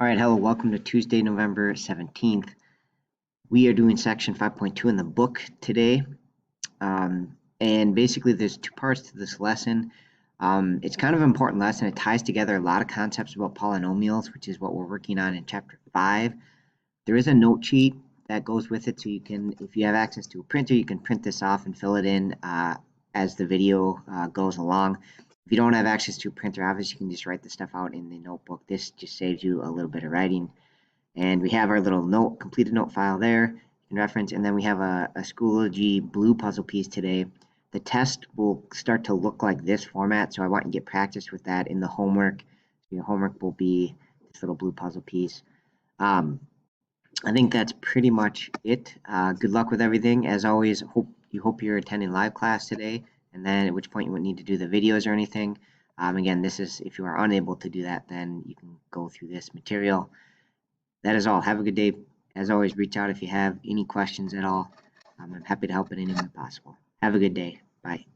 All right, hello, welcome to Tuesday, November 17th. We are doing section 5.2 in the book today. And basically, there's two parts to this lesson. It's kind of an important lesson. It ties together a lot of concepts about polynomials, which is what we're working on in chapter 5. There is a note sheet that goes with it, so you can, if you have access to a printer, you can print this off and fill it in as the video goes along. If you don't have access to a printer, obviously you can just write the stuff out in the notebook. This just saves you a little bit of writing. And we have our little note, completed note file there, you can reference, and then we have a Schoology blue puzzle piece today. The test will start to look like this format, so I want you to get practice with that in the homework. So your homework will be this little blue puzzle piece. I think that's pretty much it. Good luck with everything. As always, hope you're attending live class today, and then at which point you won't need to do the videos or anything. Again, this is if you are unable to do that, then you can go through this material. That is all. Have a good day. As always, reach out if you have any questions at all. I'm happy to help in any way possible. Have a good day. Bye.